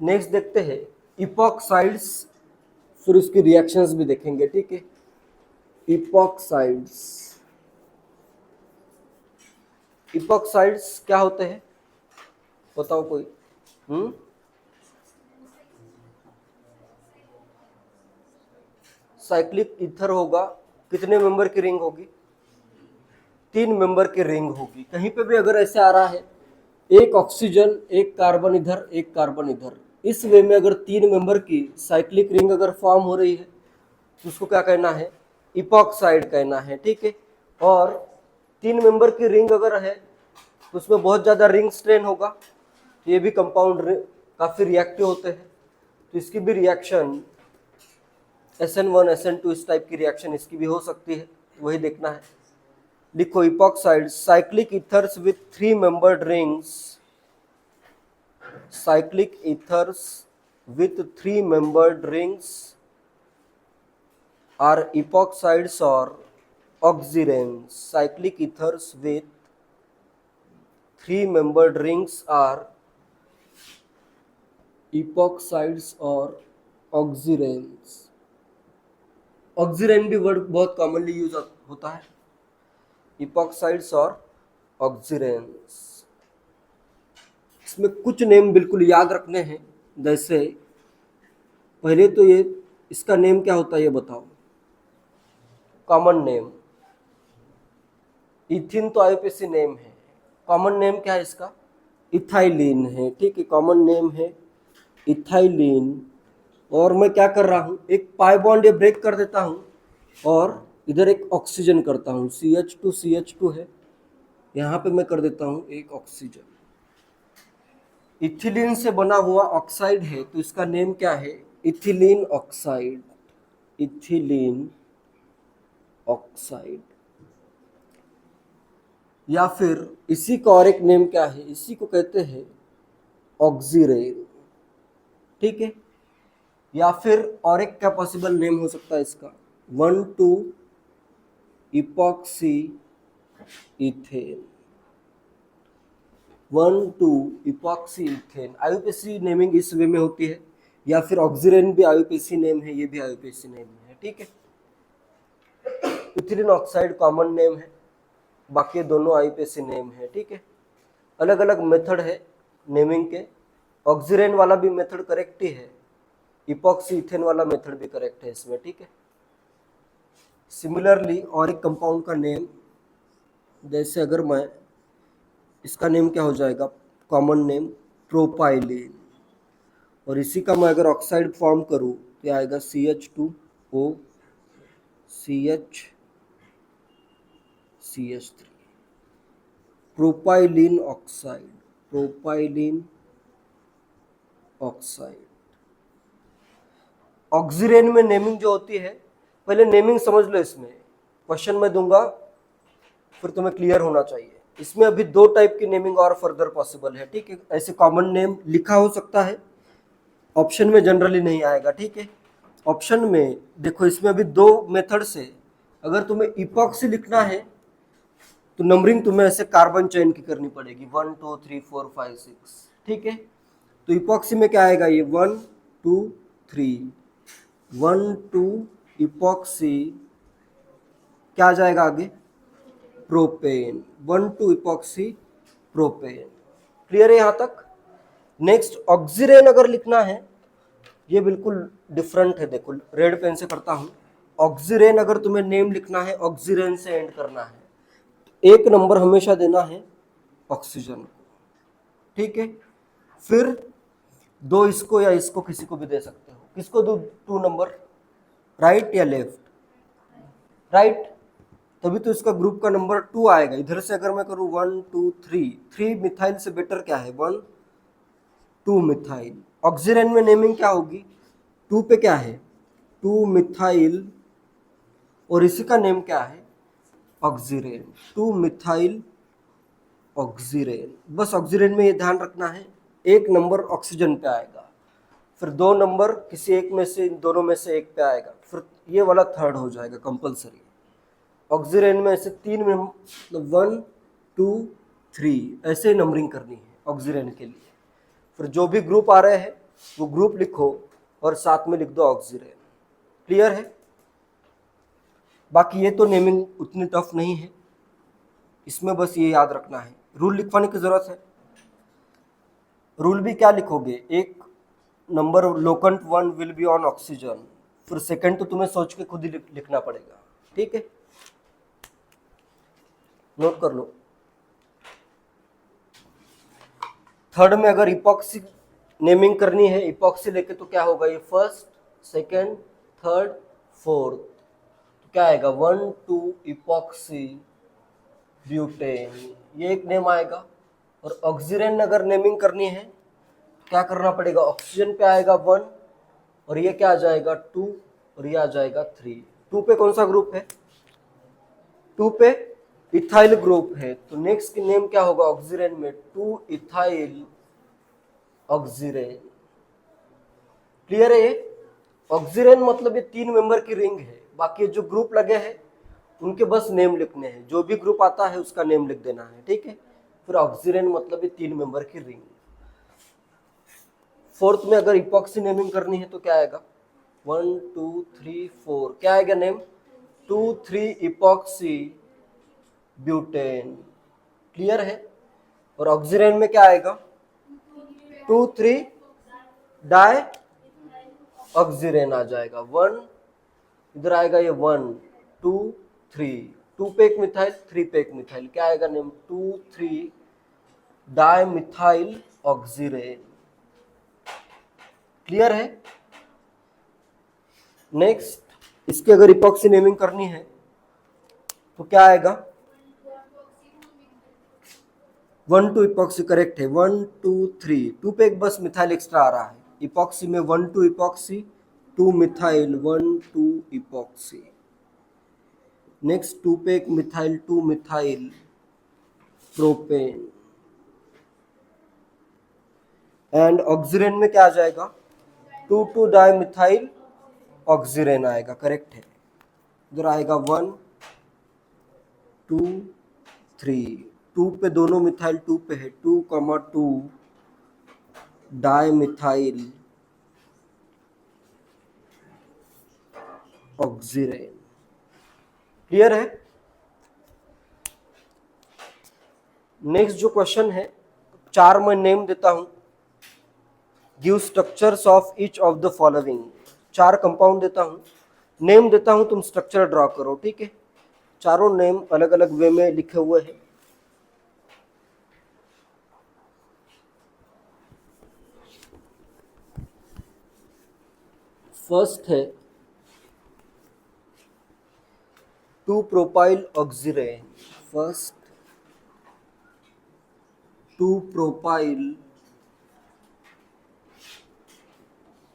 Next देखते हैं इपॉक्साइड्स, फिर उसकी रिएक्शंस भी देखेंगे, ठीक है। इपॉक्साइड्स, इपॉक्साइड्स क्या होते हैं बताओ कोई। साइक्लिक ईथर होगा, कितने मेंबर की रिंग होगी? 3 मेंबर की रिंग होगी। कहीं पे भी अगर ऐसे आ रहा है एक ऑक्सीजन एक कार्बन इधर एक कार्बन इधर, इस वे में अगर 3 मेंबर की साइक्लिक रिंग अगर फॉर्म हो रही है तो उसको क्या कहना है? इपॉक्साइड कहना है, ठीक है। और 3 मेंबर की रिंग अगर है तो उसमें बहुत ज़्यादा रिंग स्ट्रेन होगा, तो ये भी कंपाउंड काफ़ी रिएक्टिव होते हैं, तो इसकी भी रिएक्शन SN1 SN2 इस टाइप की रिएक्शन इसकी भी हो सकती है, वही देखना है। लिखो epoxide cyclic ethers with 3 membered rings, cyclic ethers with 3 membered rings are epoxides or oxyrenes. Cyclic ethers with 3 membered rings are epoxides or oxyrenes. Oxirane भी वर्ड बहुत कॉमनली यूज होता है, इपॉक्साइड्स और ऑक्सीरेन्स। इसमें कुछ नेम बिल्कुल याद रखने हैं, जैसे पहले तो ये इसका नेम क्या होता है ये बताओ, कॉमन नेम। इथिन तो आईयूपीएसी नेम है, कॉमन नेम क्या है इसका? इथाइलिन है, ठीक है, कॉमन नेम है इथाइलिन। और मैं क्या कर रहा हूँ, एक पाई बॉन्ड ये ब्रेक कर देता हूँ और इधर एक ऑक्सीजन करता हूँ, CH2 है, यहाँ पे मैं कर देता हूँ एक ऑक्सीजन। इथिलीन से बना हुआ ऑक्साइड है तो इसका नेम क्या है? Ethylene oxide, ethylene oxide. या फिर इसी का और एक नेम क्या है, इसी को कहते हैं ऑक्सीरेन, ठीक है। या फिर और एक क्या पॉसिबल नेम हो सकता है इसका, 1,2 epoxy ethane, 1,2 epoxy ethane. IUPAC naming इस वे में होती है। या फिर ऑक्सीरेन भी आईयूपीएसी नेम है, ये भी आईयूपीएसी नेम है, ठीक है। इथिलीन ऑक्साइड कॉमन नेम है, बाकी दोनों आईयूपीएसी नेम है, ठीक है। अलग अलग मेथड है नेमिंग के, ऑक्सीरेन वाला भी मेथड करेक्ट ही है, इपॉक्सी इथेन वाला मेथड भी करेक्ट है इसमें, ठीक है। सिमिलरली और एक कंपाउंड का नेम, जैसे अगर मैं इसका नेम क्या हो जाएगा, कॉमन नेम प्रोपाइलिन, और इसी का मैं अगर ऑक्साइड फॉर्म करूँ तो आएगा CH2O CH3, propylene oxide, propylene oxide. Oxirane में नेमिंग जो होती है, पहले नेमिंग समझ लो, इसमें क्वेश्चन में दूंगा फिर तुम्हें क्लियर होना चाहिए। इसमें अभी 2 टाइप की नेमिंग और फर्दर पॉसिबल है, ठीक है। ऐसे कॉमन नेम लिखा हो सकता है, ऑप्शन में जनरली नहीं आएगा, ठीक है। ऑप्शन में देखो, इसमें अभी 2 मेथड से अगर तुम्हें इपॉक्सी लिखना है तो नंबरिंग तुम्हें ऐसे कार्बन चेन की करनी पड़ेगी, 1 2 3 4 5 6, ठीक है। तो इपॉक्सी में क्या आएगा, ये 1 2 3, 1 2 इपॉक्सी, क्या आ जाएगा आगे, प्रोपेन, 1 2 इपॉक्सी प्रोपेन। क्लियर है यहाँ तक? नेक्स्ट ऑक्सीरेन अगर लिखना है, ये बिल्कुल डिफरेंट है, देखो रेड पेन से करता हूँ। ऑक्सीरेन अगर तुम्हें नेम लिखना है, ऑक्सीरेन से एंड करना है, 1 नंबर हमेशा देना है ऑक्सीजन को, ठीक है। फिर 2 इसको या इसको किसी को भी दे सकते हो। किसको दो 2 नंबर, राइट या लेफ्ट? राइट, तभी तो इसका ग्रुप का नंबर 2 आएगा। इधर से अगर मैं करूँ 1 2 3, 3 मिथाइल से बेटर क्या है, 1 2 मिथाइल। ऑक्सीरेन में नेमिंग क्या होगी, 2 पे क्या है, 2 मिथाइल, और इसी का नेम क्या है, ऑक्सीरेन, 2 मिथाइल ऑक्सीरेन। बस ऑक्सीरेन में ये ध्यान रखना है, 1 नंबर ऑक्सीजन पे आएगा, फिर 2 नंबर किसी एक में से, इन दोनों में से एक पे आएगा, फिर ये वाला थर्ड हो जाएगा कंपलसरी। ऑक्सीरेन में ऐसे 3 में 1 2 3 ऐसे ही नंबरिंग करनी है ऑक्सीरेन के लिए। फिर जो भी ग्रुप आ रहे हैं वो ग्रुप लिखो और साथ में लिख दो ऑक्सीजन। क्लियर है? बाकी ये तो नेमिंग उतनी टफ नहीं है, इसमें बस ये याद रखना है, रूल लिखवाने की जरूरत है। रूल भी क्या लिखोगे, एक number locant 1 will be on oxygen, फिर सेकंड तो तुम्हें सोच के खुद ही लिखना पड़ेगा। ठीक है, नोट कर लो। थर्ड में अगर इपॉक्सी नेमिंग करनी है, इपॉक्सी लेके तो क्या होगा, ये फर्स्ट, सेकंड, थर्ड, फोर्थ, तो क्या आएगा 1 2 इपॉक्सी ब्यूटेन, ये एक नेम आएगा। और ऑक्सीजन अगर नेमिंग करनी है तो क्या करना पड़ेगा, ऑक्सीजन पे आएगा 1 और ये क्या आ जाएगा 2 और ये आ जाएगा 3। 2 पे कौन सा ग्रुप है, 2 पे इथाइल ग्रुप है, तो नेक्स्ट की नेम क्या होगा ऑक्सीजन में, 2 इथाइल ऑक्सीजन। क्लियर है? ये ऑक्सीजन मतलब ये 3 मेंबर की रिंग है, बाकी जो ग्रुप लगे हैं उनके बस नेम लिखने हैं, जो भी ग्रुप आता है उसका नेम लिख देना है। ठीक है, फिर ऑक्सीजन मतलब ये 3 मेंबर की रिंग। फोर्थ में अगर इपॉक्सी नेमिंग करनी है तो क्या आएगा, 1 2 3 4, क्या आएगा नेम, 2 3 इपॉक्सी ब्यूटेन। क्लियर है? और ऑक्सीजन में क्या आएगा, 2 3 डाई ऑक्सीजन आ जाएगा, 1 इधर आएगा ये 1 2 3, 2 पे एक मिथाइल, 3 पे एक मिथाइल, क्या आएगा name, 2 3 di methyl oxygen. Clear है? नेक्स्ट इसकी अगर इपॉक्सी नेमिंग करनी है तो क्या आएगा, 1 2 इपॉक्सी, करेक्ट है, 1 2 3, 2 पे एक बस मिथाइल एक्स्ट्रा आ रहा है, इपॉक्सी में 1 2 इपॉक्सी, 2 मिथाइल, 1 2 इपॉक्सी। नेक्स्ट 2 पे एक methyl, 2 methyl propane. And oxygen में क्या आ जाएगा, 2 2 डाई मिथाइल ऑक्सीजन आएगा, करेक्ट है। इधर आएगा 1 2 3, 2 पे दोनों मिथाइल 2 पे है, 2 2 डाई मिथाइल ऑक्सीजन। क्लियर है? नेक्स्ट जो क्वेश्चन है, 4 मैं नेम देता हूं, give structures of each of the following, 4 compound देता हूं, नेम देता हूं, तुम स्ट्रक्चर ड्रॉ करो। ठीक है, चारों नेम अलग अलग वे में लिखे हुए हैं। फर्स्ट है 2 propyl oxygen, first 2 propyl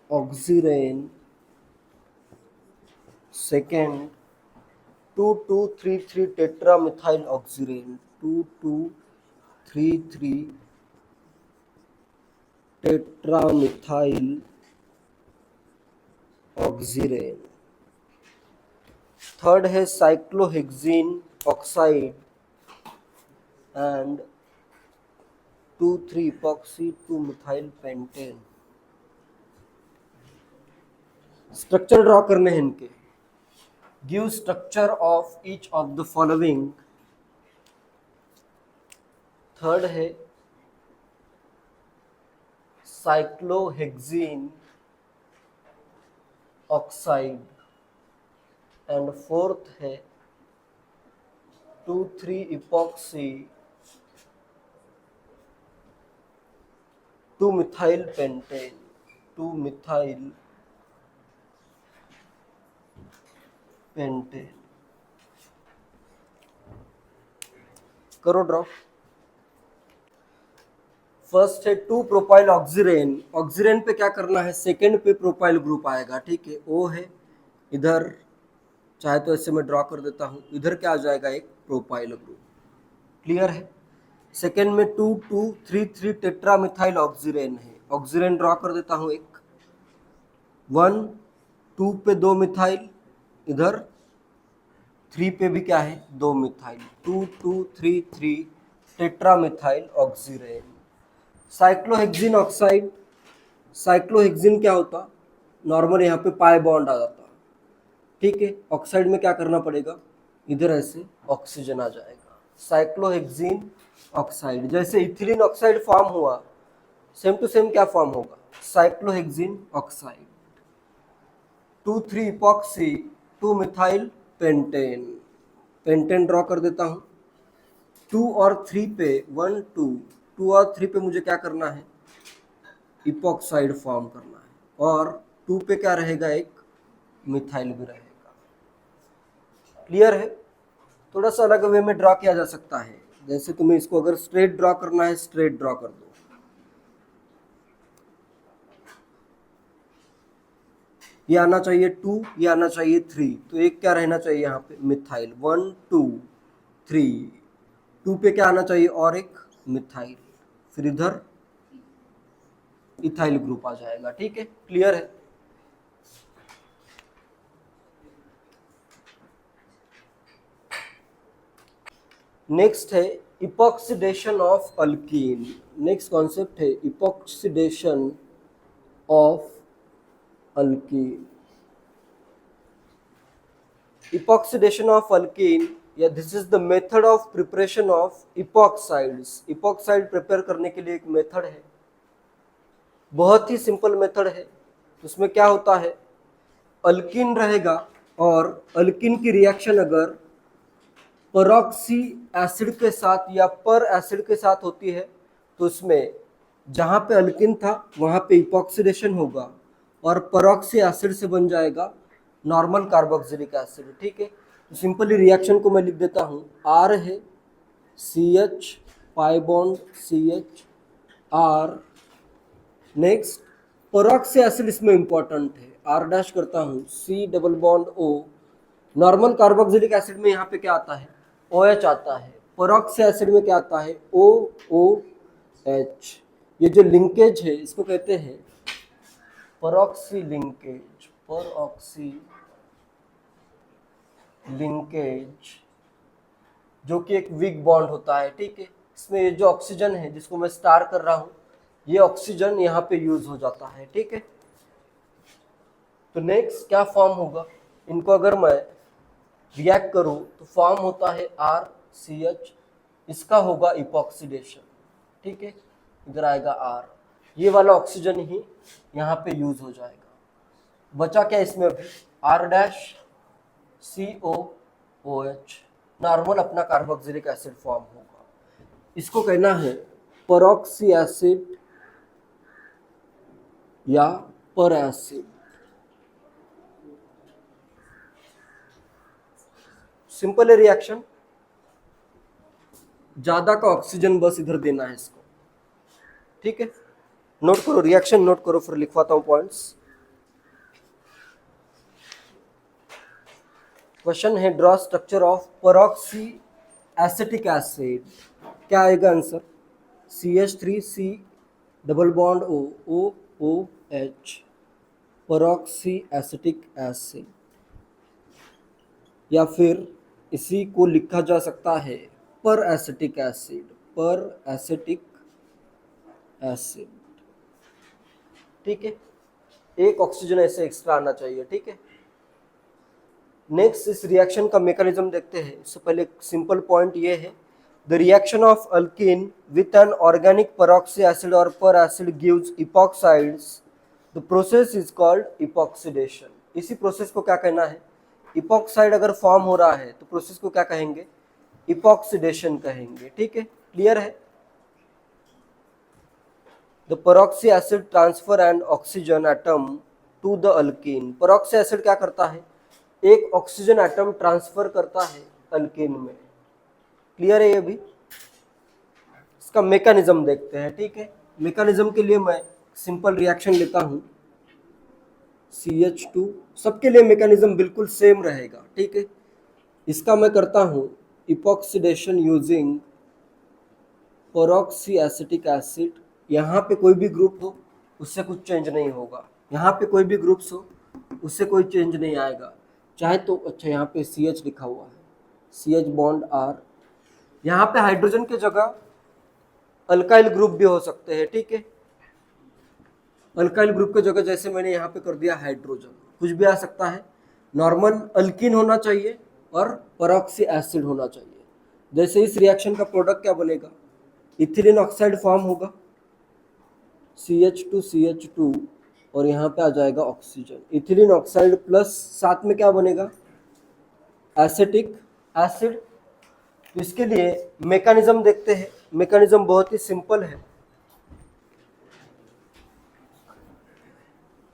oxygen, second 2 2 3 3 tetra methyl oxygen, 2 2 3 3 tetra methyl oxygen. Third है cyclohexene oxide and 2 3 epoxy 2 methyl pentane. Structure draw करने हैं इनके, give structure of each of the following. Third है साइक्लोहेक्सीन ऑक्साइड एंड फोर्थ है 2 3 epoxy 2 methyl pentane, 2 methyl pentane. करो draw. First है 2 propyl oxygen, oxygen पे क्या करना है, सेकंड पे प्रोपाइल ग्रुप आएगा। ठीक है, ओ है इधर, चाहे तो ऐसे मैं ड्रॉ कर देता हूं, इधर क्या आ जाएगा, एक प्रोपाइल ग्रुप। क्लियर है? सेकेंड में 2 2 3 3 टेट्रा मिथाइल ऑक्सीजन है, ऑक्सीजन ड्रॉ कर देता हूं एक, 1 2 पे 2 मिथाइल, इधर 3 पे भी क्या है 2 methyl, 2 2 3 3 tetra methyl oxygen. Cyclohexene oxide cyclohexene क्या होता, नॉर्मल यहाँ पे पाई बॉन्ड आ जाता, ठीक है। ऑक्साइड में क्या करना पड़ेगा, इधर ऐसे ऑक्सीजन आ जाएगा, साइक्लोहेक्सिन ऑक्साइड। जैसे इथिलीन ऑक्साइड फॉर्म हुआ, सेम टू सेम क्या फॉर्म होगा, cyclohexene oxide. 2,3 epoxy 2 methyl pentane, pentane draw कर देता हूं। 2 और 3 पे 1 2, 2 और 3 पे मुझे क्या करना है, इपॉक्साइड फॉर्म करना है, और 2 पे क्या रहेगा, एक मिथाइल भी रहेगा। क्लियर है। थोड़ा सा अलग वे में ड्रॉ किया जा सकता है, जैसे तुम्हें इसको अगर स्ट्रेट ड्रॉ करना है, स्ट्रेट ड्रॉ कर दो। ये आना चाहिए 2, ये आना चाहिए 3, तो एक क्या रहना चाहिए यहाँ पे, मिथाइल। 1 2 3, 2 पे क्या आना चाहिए, और एक मिथाइल, फिर इधर इथाइल ग्रुप आ जाएगा, ठीक है। क्लियर है। नेक्स्ट है epoxidation of alkene. Next concept है epoxidation of alkene. Epoxidation of alkene, या this is the method of preparation of epoxides. Epoxide prepare करने के लिए एक मेथड है, बहुत ही सिंपल मेथड है। उसमें क्या होता है, अल्कीन रहेगा, और अल्कीन की रिएक्शन अगर परऑक्सी एसिड के साथ या पर एसिड के साथ होती है, तो उसमें जहाँ पे अल्कीन था वहाँ पे इपॉक्सीडेशन होगा, और परऑक्सी एसिड से बन जाएगा नॉर्मल कार्बोक्सिलिक एसिड, ठीक है। तो सिंपली रिएक्शन को मैं लिख देता हूँ, आर है CH pi bond CH R. Next peroxy acid इसमें इंपॉर्टेंट है, आर डैश करता हूँ, C double bond O। Normal carboxylic acid में यहाँ पे क्या आता है, OH आता है। परऑक्सी एसिड में क्या आता है, OOH। ये जो लिंकेज है इसको कहते हैं परऑक्सी लिंकेज, परऑक्सी लिंकेज, जो कि एक वीक बॉन्ड होता है, ठीक है। इसमें ये जो ऑक्सीजन है जिसको मैं स्टार कर रहा हूं, ये ऑक्सीजन यहाँ पे यूज हो जाता है, ठीक है। तो नेक्स्ट क्या फॉर्म होगा, इनको अगर मैं रिएक्ट करूं तो फॉर्म होता है RCH, इसका होगा इपॉक्सीडेशन, ठीक है। इधर आएगा R, ये वाला ऑक्सीजन ही यहाँ पे यूज हो जाएगा। बचा क्या इसमें अभी, R डैश COOH, नॉर्मल अपना कार्बोक्सिलिक एसिड फॉर्म होगा। इसको कहना है परऑक्सी एसिड या पर एसिड। सिंपल है रिएक्शन, ज्यादा का ऑक्सीजन बस इधर देना है इसको, ठीक है। नोट करो रिएक्शन, नोट करो, फिर लिखवाता हूं पॉइंट्स। क्वेश्चन है draw structure of परऑक्सी acetic acid. क्या आएगा answer, CH3C double bond O OOH, परऑक्सी acetic acid. या फिर इसी को लिखा जा सकता है पर एसिटिक एसिड, पर एसिटिक एसिड, ठीक है। एक ऑक्सीजन ऐसे एक्स्ट्रा आना चाहिए, ठीक है। नेक्स्ट इस रिएक्शन का मैकेनिज्म देखते हैं। इससे पहले सिंपल पॉइंट ये है, the reaction of alkene with an organic peroxy acid और per acid gives epoxides, the process is called epoxidation. इसी प्रोसेस को क्या कहना है, इपॉक्साइड अगर फॉर्म हो रहा है तो प्रोसेस को क्या कहेंगे, इपॉक्सीडेशन कहेंगे, ठीक है। क्लियर है। The peroxy acid transfer and oxygen atom to the alkene. Peroxy acid क्या करता है, एक ऑक्सीजन एटम ट्रांसफर करता है अल्कीन में। क्लियर है ये भी। इसका मैकेनिज्म देखते हैं, ठीक है। मैकेनिज्म के लिए मैं सिंपल रिएक्शन लेता हूं, CH2, सबके लिए मैकेनिज्म बिल्कुल सेम रहेगा, ठीक है। इसका मैं करता हूं इपॉक्सीडेशन यूजिंग परऑक्सी एसिटिक एसिड। यहाँ पे कोई भी ग्रुप हो उससे कुछ चेंज नहीं होगा, यहाँ पे कोई भी ग्रुप्स हो उससे कोई चेंज नहीं आएगा, चाहे तो अच्छा यहाँ पे CH लिखा हुआ है, CH बॉन्ड R। यहाँ पे हाइड्रोजन की जगह अल्काइल ग्रुप भी हो सकते हैं, ठीक है। अल्काइल ग्रुप की जगह जैसे मैंने यहाँ पे कर दिया हाइड्रोजन, कुछ भी आ सकता है। नॉर्मल अल्कीन होना चाहिए और परऑक्सी एसिड होना चाहिए। जैसे इस रिएक्शन का प्रोडक्ट क्या बनेगा, इथिलीन ऑक्साइड फॉर्म होगा, CH2 और यहाँ पे आ जाएगा ऑक्सीजन। इथिलीन ऑक्साइड प्लस साथ में क्या बनेगा, एसिटिक एसिड। तो इसके लिए मैकेनिज्म देखते हैं। मैकेनिज्म बहुत ही सिंपल है।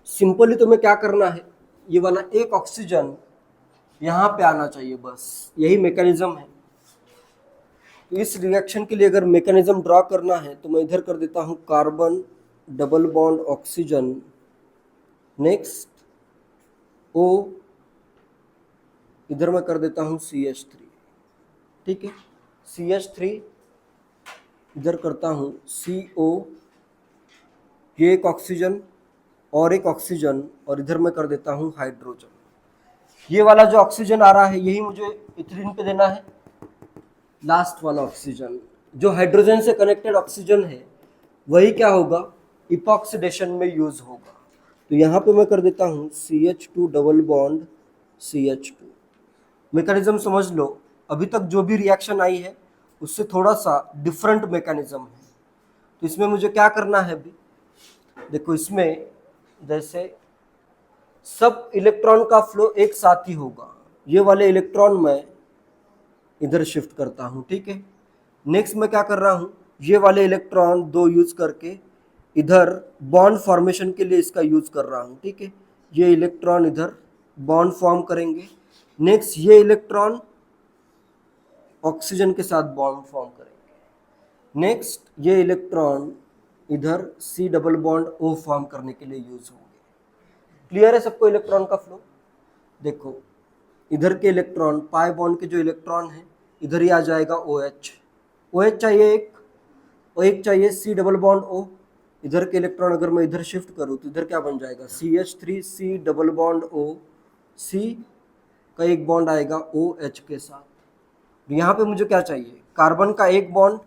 सिंपली तुम्हें क्या करना है, ये वाला एक ऑक्सीजन यहाँ पे आना चाहिए, बस यही मैकेनिज्म है। तो इस रिएक्शन के लिए अगर मैकेनिज्म ड्रॉ करना है तो मैं इधर कर देता हूँ carbon double bond oxygen, next O, इधर मैं कर देता हूँ CH3, ठीक है। CH3 इधर करता हूँ CO, ये एक ऑक्सीजन और एक ऑक्सीजन, और इधर मैं कर देता हूँ हाइड्रोजन। ये वाला जो ऑक्सीजन आ रहा है यही मुझे इथिलीन पे देना है। लास्ट वाला ऑक्सीजन जो हाइड्रोजन से कनेक्टेड ऑक्सीजन है वही क्या होगा, इपॉक्सीडेशन में यूज होगा। तो यहाँ पे मैं कर देता हूँ CH2 double bond CH2। Mechanism समझ लो, अभी तक जो भी रिएक्शन आई है उससे थोड़ा सा डिफरेंट मैकेनिज्म है। तो इसमें मुझे क्या करना है अभी, देखो इसमें जैसे सब इलेक्ट्रॉन का फ्लो एक साथ ही होगा। ये वाले इलेक्ट्रॉन मैं इधर शिफ्ट करता हूँ, ठीक है। नेक्स्ट मैं क्या कर रहा हूँ, ये वाले इलेक्ट्रॉन दो यूज करके इधर बॉन्ड फॉर्मेशन के लिए इसका यूज कर रहा हूँ, ठीक है। ये इलेक्ट्रॉन इधर बॉन्ड फॉर्म करेंगे। नेक्स्ट ये इलेक्ट्रॉन ऑक्सीजन के साथ बॉन्ड फॉर्म करेंगे। नेक्स्ट ये इलेक्ट्रॉन इधर C double bond O form करने के लिए यूज होंगे। क्लियर है सबको इलेक्ट्रॉन का फ्लो। देखो इधर के इलेक्ट्रॉन पाई बॉन्ड के जो इलेक्ट्रॉन है इधर ही आ जाएगा OH चाहिए एक, और एक चाहिए C डबल बॉन्ड O। इधर के इलेक्ट्रॉन अगर मैं इधर शिफ्ट करूँ तो इधर क्या बन जाएगा, CH3 C double bond O, C का एक बॉन्ड आएगा OH के साथ। यहाँ पे मुझे क्या चाहिए, कार्बन का एक बॉन्ड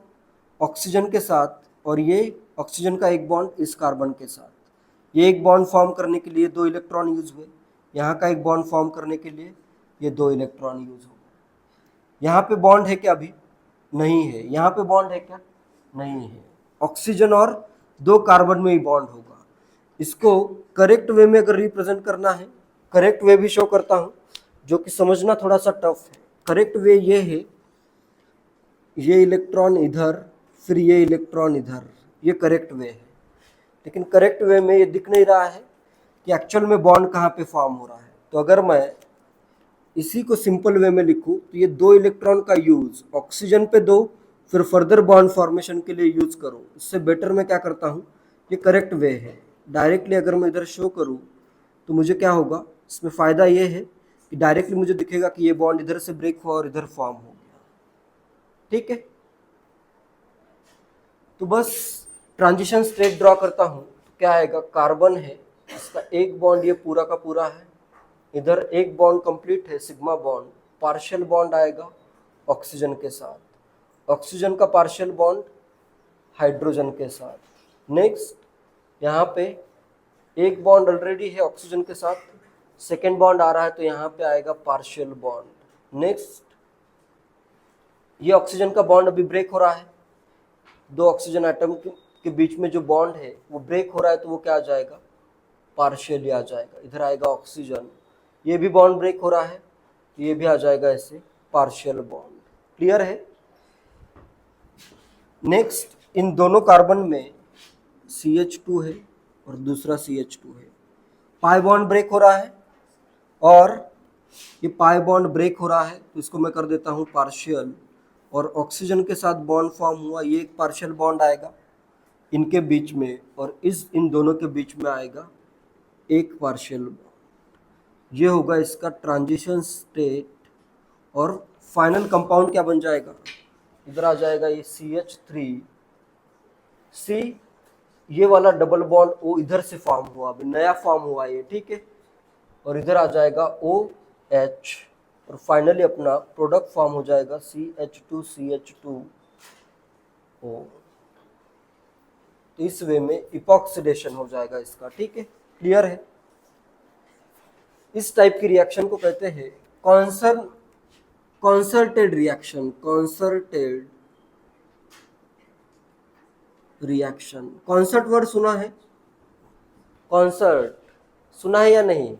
ऑक्सीजन के साथ, और ये ऑक्सीजन का एक बॉन्ड इस कार्बन के साथ। ये एक बॉन्ड फॉर्म करने के लिए दो इलेक्ट्रॉन यूज हुए, यहाँ का एक बॉन्ड फॉर्म करने के लिए ये दो इलेक्ट्रॉन यूज हो गए। यहाँ पे बॉन्ड है क्या, अभी नहीं है। यहाँ पे बॉन्ड है क्या, नहीं है। ऑक्सीजन और दो कार्बन में ही बॉन्ड होगा। इसको करेक्ट वे में अगर रिप्रेजेंट करना है, करेक्ट वे भी शो करता हूँ जो कि समझना थोड़ा सा टफ है। करेक्ट वे ये है, ये इलेक्ट्रॉन इधर फिर ये इलेक्ट्रॉन इधर, ये करेक्ट वे है। लेकिन करेक्ट वे में ये दिख नहीं रहा है कि एक्चुअल में बॉन्ड कहाँ पे फॉर्म हो रहा है। तो अगर मैं इसी को सिंपल वे में लिखूं तो ये दो इलेक्ट्रॉन का यूज ऑक्सीजन पे दो फिर फर्दर बॉन्ड फॉर्मेशन के लिए यूज करो, इससे बेटर मैं क्या करता हूँ, ये करेक्ट वे है। डायरेक्टली अगर मैं इधर शो करूँ तो मुझे क्या होगा, इसमें फ़ायदा ये है कि डायरेक्टली मुझे दिखेगा कि ये बॉन्ड इधर से ब्रेक हुआ और इधर फॉर्म हो गया, ठीक है। तो बस ट्रांजिशन स्टेट ड्रॉ करता हूँ तो क्या आएगा, कार्बन है इसका एक बॉन्ड ये पूरा का पूरा है, इधर एक बॉन्ड कंप्लीट है सिग्मा बॉन्ड, पार्शियल बॉन्ड आएगा ऑक्सीजन के साथ, ऑक्सीजन का पार्शियल बॉन्ड हाइड्रोजन के साथ। नेक्स्ट यहाँ पे एक बॉन्ड ऑलरेडी है ऑक्सीजन के साथ, सेकेंड बॉन्ड आ रहा है तो यहाँ पे आएगा पार्शियल बॉन्ड। नेक्स्ट ये ऑक्सीजन का बॉन्ड अभी ब्रेक हो रहा है, दो ऑक्सीजन एटम के बीच में जो बॉन्ड है वो ब्रेक हो रहा है तो वो क्या आ जाएगा, पार्शियली आ जाएगा। इधर आएगा ऑक्सीजन, ये भी बॉन्ड ब्रेक हो रहा है तो ये भी आ जाएगा ऐसे पार्शियल बॉन्ड। क्लियर है। नेक्स्ट इन दोनों कार्बन में CH2 है और दूसरा CH2 है, पाई बॉन्ड ब्रेक हो रहा है और ये पाई बॉन्ड ब्रेक हो रहा है तो इसको मैं कर देता हूँ पार्शियल, और ऑक्सीजन के साथ बॉन्ड फॉर्म हुआ, ये एक पार्शियल बॉन्ड आएगा इनके बीच में और इन दोनों के बीच में आएगा एक पार्शियल बॉन्ड। ये होगा इसका ट्रांजिशन स्टेट, और फाइनल कंपाउंड क्या बन जाएगा, इधर आ जाएगा ये CH3 C, ये वाला डबल बॉन्ड O इधर से फॉर्म हुआ, अभी नया फॉर्म हुआ ये, ठीक है, और इधर आ जाएगा OH, और फाइनली अपना प्रोडक्ट फॉर्म हो जाएगा CH2 CH2O। तो इस वे में इपॉक्सीडेशन हो जाएगा इसका, ठीक है, क्लियर है। इस टाइप की रिएक्शन को कहते हैं concerted reaction, concerted reaction. Concert word सुना है? कॉन्सर्ट सुना है या नहीं?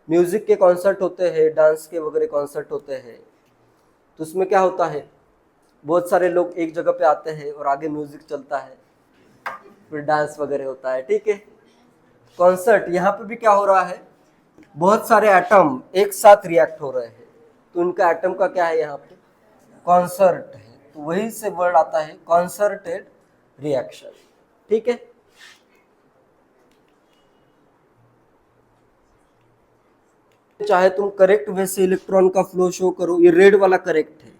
म्यूजिक के कॉन्सर्ट होते हैं, डांस के वगैरह कॉन्सर्ट होते हैं, तो उसमें क्या होता है, बहुत सारे लोग एक जगह पे आते हैं और आगे म्यूजिक चलता है, फिर डांस वगैरह होता है, ठीक है। कॉन्सर्ट, यहाँ पे भी क्या हो रहा है, बहुत सारे एटम एक साथ रिएक्ट हो रहे हैं, तो उनका एटम का क्या है यहाँ पे, कॉन्सर्ट है, तो वही से वर्ड आता है कॉन्सर्टेड रिएक्शन, ठीक है। चाहे तुम करेक्ट वे से इलेक्ट्रॉन का फ्लो शो करो, ये रेड वाला करेक्ट है,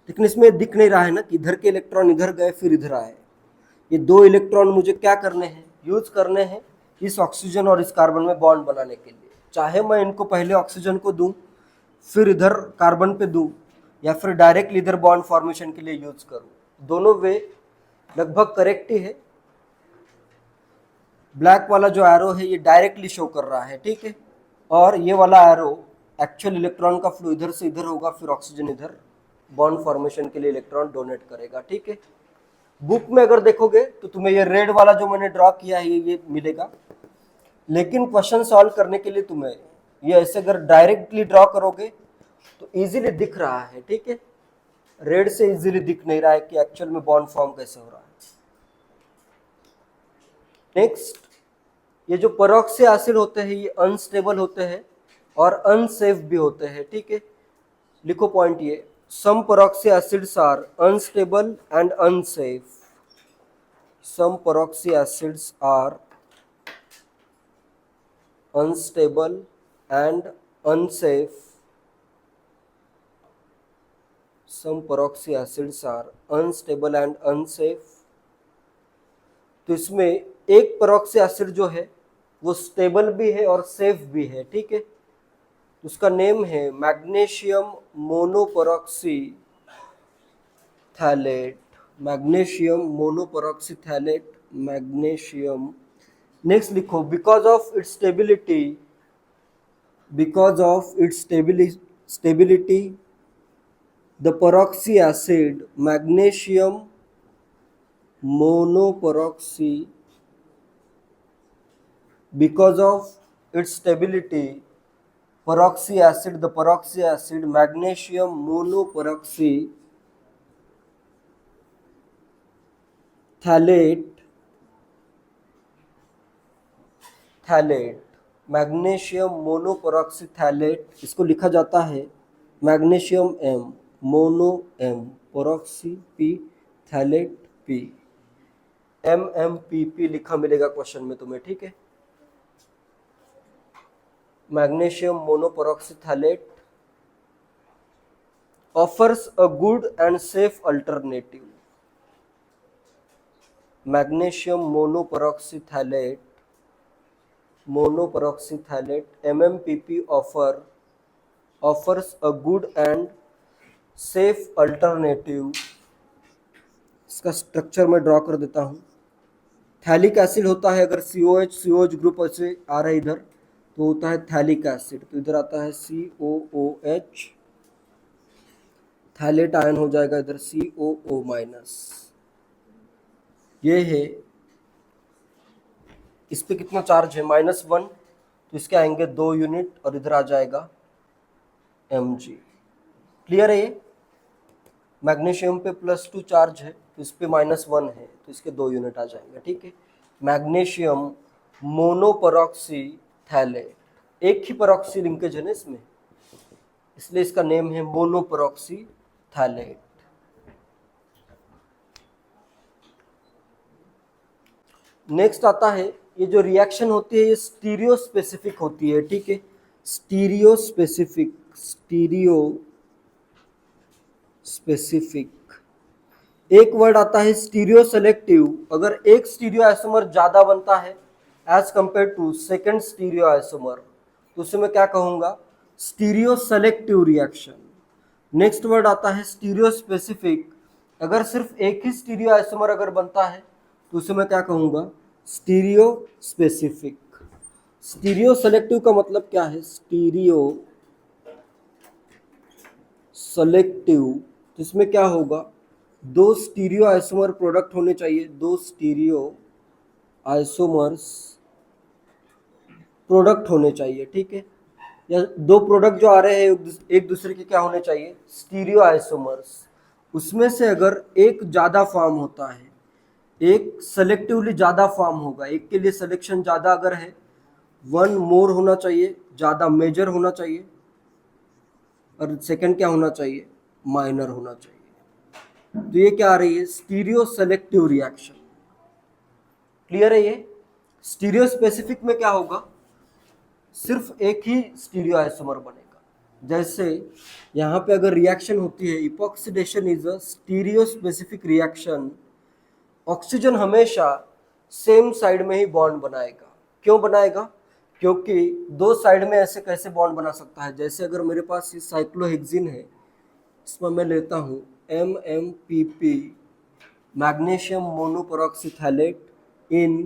लेकिन इसमें दिख नहीं रहा है ना कि इधर के इलेक्ट्रॉन इधर गए फिर इधर आए। ये दो इलेक्ट्रॉन मुझे क्या करने हैं, यूज करने हैं इस ऑक्सीजन और इस कार्बन में बॉन्ड बनाने के लिए। चाहे मैं इनको पहले ऑक्सीजन को दूं फिर इधर कार्बन पे दूं, या फिर डायरेक्टली इधर बॉन्ड फॉर्मेशन के लिए यूज करूं, दोनों वे लगभग करेक्ट ही है। ब्लैक वाला जो एरो है ये डायरेक्टली शो कर रहा है, ठीक है, और ये वाला एरो एक्चुअल इलेक्ट्रॉन का फ्लो इधर से इधर होगा, फिर ऑक्सीजन इधर बॉन्ड फॉर्मेशन के लिए इलेक्ट्रॉन डोनेट करेगा, ठीक है। बुक में अगर देखोगे तो तुम्हें ये रेड वाला जो मैंने ड्रॉ किया है ये मिलेगा, लेकिन क्वेश्चन सॉल्व करने के लिए तुम्हें ये ऐसे अगर डायरेक्टली ड्रॉ करोगे तो इजीली दिख रहा है, ठीक है, रेड से इजीली दिख नहीं रहा है कि एक्चुअल में बॉन्ड फॉर्म कैसे हो रहा है। नेक्स्ट, ये जो पेरोक्सी एसिड होते हैं ये अनस्टेबल होते हैं और अनसेफ भी होते हैं, ठीक है। लिखो पॉइंट ये, some peroxy acids are unstable and unsafe. Some peroxy acids are unstable and unsafe. Some peroxy acids are unstable and unsafe. तो इसमें एक पेरोक्सी एसिड जो है वो स्टेबल भी है और सेफ भी है, ठीक है। उसका नेम है magnesium monoperoxy phthalate, magnesium monoperoxy phthalate, magnesium. Next लिखो, because of its stability, because of its stability the peroxy acid magnesium monoperoxy, because of its stability peroxy acid, the peroxy acid magnesium monoperoxy thalate, magnesium monoperoxy phthalate, इसको लिखा जाता है magnesium M, mono M, peroxy P, phthalate P, MMPP लिखा मिलेगा question में तुम्हें, ठीक है। Magnesium monoperoxy phthalate offers a good and safe alternative. Magnesium monoperoxy thalate, MMPP offers a good and safe alternative. इसका स्ट्रक्चर मैं ड्रॉ कर देता हूँ। थैलिक एसिड होता है, अगर COH ग्रुप ऐसे आ रहा है इधर तो होता है थैलिक एसिड, तो इधर आता है COOH, थैलेट आयन हो जाएगा इधर COO-। ये है, इस पे कितना चार्ज है, -1, तो इसके आएंगे 2 यूनिट और इधर आ जाएगा Mg। क्लियर है ये? मैग्नीशियम पे +2 चार्ज है तो इस पे -1 है तो इसके 2 यूनिट आ जाएंगे, ठीक है। मैग्नीशियम मोनोपेरोक्सी थैलेट, एक ही पेरोक्सी लिंकेज है ना इसमें, इसलिए इसका नेम है मोनोपेरोक्सी थैलेट। नेक्स्ट आता है, ये जो रिएक्शन होती है ये स्टीरियो स्पेसिफिक होती है, ठीक है, स्टीरियो स्पेसिफिक। एक वर्ड आता है स्टीरियो सेलेक्टिव, अगर एक स्टीरियो आइसोमर ज्यादा बनता है as compared to second stereo isomer तो उसे मैं क्या कहूंगा, stereo selective reaction. Next word आता है स्टीरियो स्पेसिफिक, अगर सिर्फ एक ही स्टीरियो आइसोमर अगर बनता है तो उसे मैं क्या कहूँगा, स्टीरियो स्पेसिफिक। स्टीरियो सेलेक्टिव का मतलब क्या है, स्टीरियो सेलेक्टिव, तो इसमें क्या होगा, दो स्टीरियो आइसोमर प्रोडक्ट होने चाहिए, दो स्टीरियो आइसोमर्स प्रोडक्ट होने चाहिए, ठीक है, या दो प्रोडक्ट जो आ रहे हैं एक दूसरे के क्या होने चाहिए, स्टीरियो आइसोमर्स। उसमें से अगर एक ज़्यादा फॉर्म होता है, एक सेलेक्टिवली ज़्यादा फॉर्म होगा, एक के लिए सिलेक्शन ज़्यादा अगर है, वन मोर होना चाहिए, ज़्यादा मेजर होना चाहिए, और सेकंड क्या होना चाहिए, माइनर होना चाहिए। तो ये क्या आ रही है, स्टीरियो सेलेक्टिव रिएक्शन। क्लियर है ये। स्टीरियो स्पेसिफिक में क्या होगा, सिर्फ एक ही स्टीरियो आइसोमर बनेगा। जैसे यहाँ पे अगर रिएक्शन होती है, epoxidation is a stereo specific reaction, oxygen हमेशा सेम साइड में ही बॉन्ड बनाएगा। क्यों बनाएगा, क्योंकि दो साइड में ऐसे कैसे बॉन्ड बना सकता है, जैसे अगर मेरे पास ये साइक्लोहेक्सिन है, इसमें मैं लेता हूँ MMPP magnesium monoperoxyphthalate in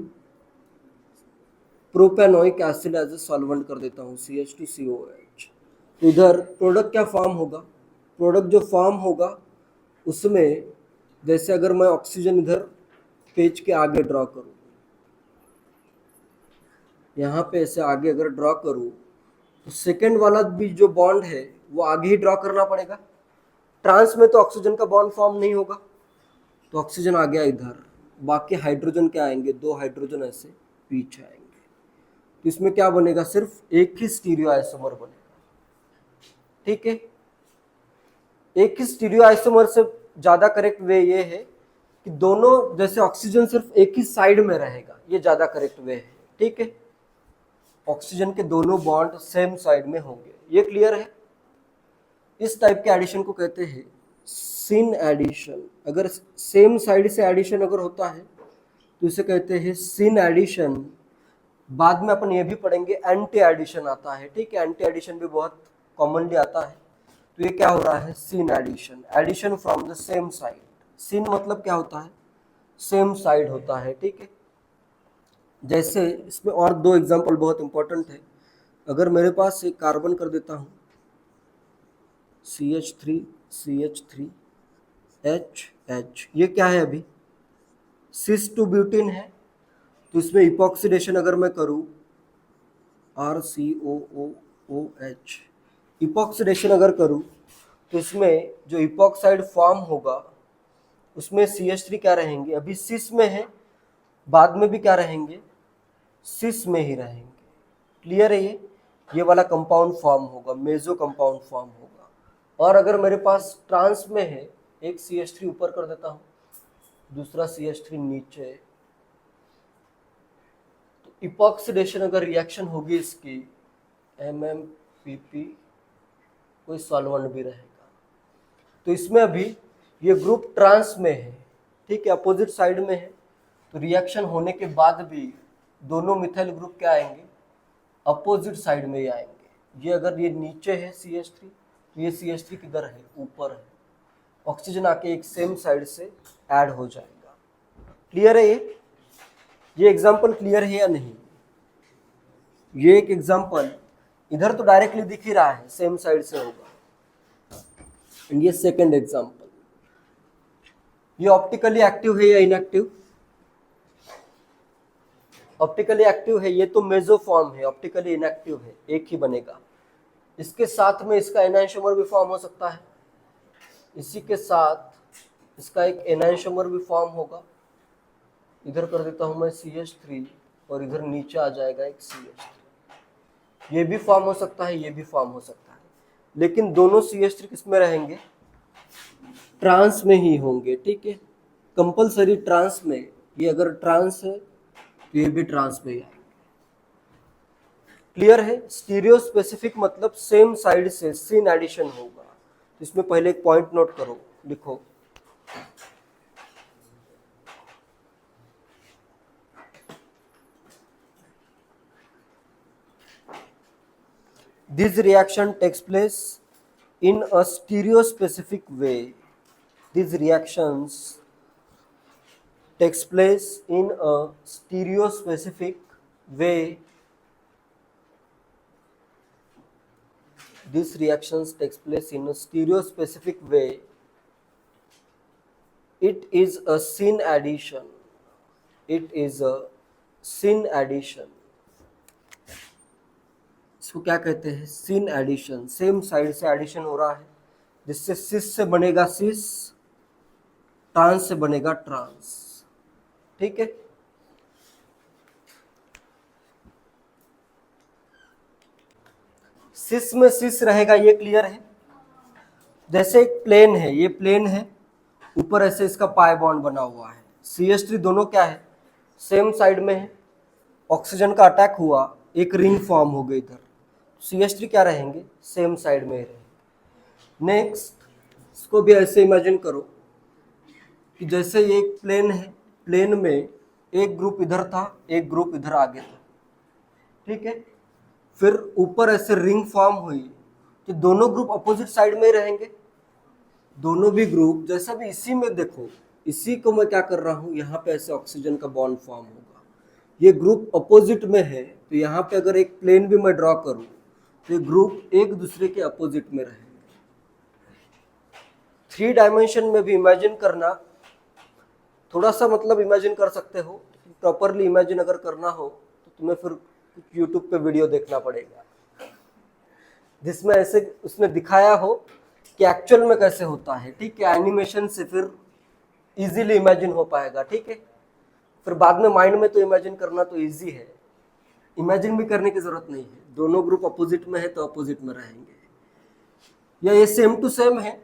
propanoic acid as a solvent कर देता हूँ CH2COH। तो इधर प्रोडक्ट क्या फॉर्म होगा, प्रोडक्ट जो फॉर्म होगा उसमें, जैसे अगर मैं ऑक्सीजन इधर पेज के आगे ड्रॉ करूँ, यहाँ पे ऐसे आगे अगर ड्रॉ करूँ, तो सेकेंड वाला भी जो बॉन्ड है वो आगे ही ड्रॉ करना पड़ेगा। ट्रांस में तो ऑक्सीजन का बॉन्ड फॉर्म नहीं होगा, तो ऑक्सीजन आ गया इधर, बाकी हाइड्रोजन क्या आएंगे, दो हाइड्रोजन ऐसे पीछे आएंगे। तो इसमें क्या बनेगा, सिर्फ एक ही स्टीरियो आइसोमर बनेगा, ठीक है। एक ही स्टीरियो आइसोमर से ज़्यादा करेक्ट वे ये है कि दोनों, जैसे ऑक्सीजन सिर्फ एक ही साइड में रहेगा, ये ज़्यादा करेक्ट वे है, ठीक है। ऑक्सीजन के दोनों बॉन्ड सेम साइड में होंगे, ये क्लियर है। इस टाइप के एडिशन को कहते हैं सिन एडिशन। अगर सेम साइड से एडिशन अगर होता है तो इसे कहते हैं सिन एडिशन। बाद में अपन ये भी पढ़ेंगे एंटी एडिशन आता है, ठीक है, एंटी एडिशन भी बहुत कॉमनली आता है। तो ये क्या हो रहा है, syn addition, addition from the same side. Syn मतलब क्या होता है, सेम साइड होता है, ठीक है। जैसे इसमें और दो एग्जांपल बहुत इंपॉर्टेंट है। अगर मेरे पास एक कार्बन कर देता हूँ CH3 CH3 HH, ये क्या है अभी, सिस टू ब्यूटीन है। तो इसमें इपॉक्सीडेशन अगर मैं करूँ RCOOOH, इपॉक्सीडेशन अगर करूँ तो इसमें जो इपॉक्साइड फॉर्म होगा उसमें CH3 क्या रहेंगे, अभी सिस में है, बाद में भी क्या रहेंगे, सिस में ही रहेंगे। क्लियर है ये वाला कंपाउंड फॉर्म होगा, मेजो कंपाउंड फॉर्म होगा। और अगर मेरे पास ट्रांस में है, एक CH3 ऊपर कर देता हूँ, दूसरा CH3 नीचे, तो इपॉक्सीडेशन अगर रिएक्शन होगी इसकी MMPP, कोई सॉल्वेंट भी रहेगा। तो इसमें अभी ये ग्रुप ट्रांस में है, ठीक है, अपोजिट साइड में है, तो रिएक्शन होने के बाद भी दोनों मिथाइल ग्रुप क्या आएंगे, अपोजिट साइड में ही आएंगे। ये अगर ये नीचे है CH3, तो ये CH3 किधर है, ऊपर है, ऑक्सीजन आके एक सेम साइड से ऐड हो जाएगा। क्लियर है ये एग्जांपल क्लियर है या नहीं। ये एक एग्जांपल इधर तो डायरेक्टली दिख ही रहा है, सेम साइड से होगा। ये सेकंड एग्जांपल, ये ऑप्टिकली एक्टिव है या इनएक्टिव, ऑप्टिकली एक्टिव है, ये तो मेसोफॉर्म है, ऑप्टिकली इनएक्टिव है, एक ही बनेगा। इसके साथ में इसका एनाइंशोमर भी फॉर्म हो सकता है, इसी के साथ इसका एक एनाइंशोमर भी फॉर्म होगा। इधर कर देता हूं मैं CH3 और इधर नीचे आ जाएगा एक CH3, ये भी फॉर्म हो सकता है, ये भी फॉर्म हो सकता है, लेकिन दोनों CH3 किस में रहेंगे, ट्रांस में ही होंगे, ठीक है, कंपलसरी ट्रांस में। ये अगर ट्रांस है तो ये भी ट्रांस में ही आएंगे। क्लियर है। स्टीरियो स्पेसिफिक मतलब सेम साइड से सिन एडिशन होगा। इसमें पहले एक पॉइंट नोट करो, लिखो this reaction takes place in a stereospecific way. These reactions takes place in a stereospecific way. These reactions takes place in a stereospecific way. It is a sin addition. It is a sin addition. इसको क्या कहते हैं? sin addition. Same side से addition हो रहा है, जिससे सिस से बनेगा सिस, ट्रांस से बनेगा ट्रांस। ठीक है, सिस में सिस रहेगा, ये क्लियर है। जैसे एक प्लेन है, ये प्लेन है, ऊपर ऐसे इसका पाई बॉन्ड बना हुआ है, CH3 दोनों क्या है? सेम साइड में है। ऑक्सीजन का अटैक हुआ, एक रिंग फॉर्म हो गई इधर, CH3 क्या रहेंगे? सेम साइड में ही रहेंगे। नेक्स्ट, इसको भी ऐसे इमेजिन करो कि जैसे ये एक प्लेन है, प्लेन में एक ग्रुप इधर था, एक ग्रुप इधर आगे था। ठीक है, फिर ऊपर ऐसे रिंग फॉर्म हुई कि दोनों ग्रुप अपोजिट साइड में ही रहेंगे। दोनों भी ग्रुप, जैसा भी इसी में देखो, इसी को मैं क्या कर रहा हूँ, यहाँ पे ऐसे ऑक्सीजन का बॉन्ड फॉर्म होगा, ये ग्रुप अपोजिट में है, तो यहाँ पे अगर एक प्लेन भी मैं ड्रॉ करूँ तो ये ग्रुप एक दूसरे के अपोजिट में रहेंगे। 3 डायमेंशन में भी इमेजिन करना थोड़ा सा, मतलब इमेजिन कर सकते हो, प्रॉपरली इमेजिन अगर करना हो तो तुम्हें फिर यूट्यूब पे वीडियो देखना पड़ेगा, जिसमें ऐसे उसने दिखाया हो कि एक्चुअल में कैसे होता है। ठीक है, एनिमेशन से फिर इजीली इमेजिन हो पाएगा। ठीक है, फिर बाद में माइंड में तो इमेजिन करना तो इजी है, इमेजिन भी करने की जरूरत नहीं है। दोनों ग्रुप अपोजिट में है तो अपोजिट में रहेंगे, या ये सेम टू सेम है।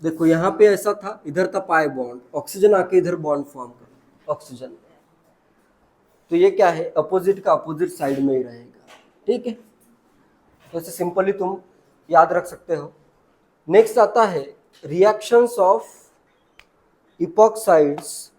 देखो यहाँ पे ऐसा था, इधर था पाई बॉन्ड, ऑक्सीजन आके इधर बॉन्ड फॉर्म कर ऑक्सीजन में, तो ये क्या है? अपोजिट का अपोजिट साइड में ही रहेगा। ठीक है, तो ऐसे सिंपली तुम याद रख सकते हो। नेक्स्ट आता है रिएक्शंस ऑफ इपॉक्साइड्स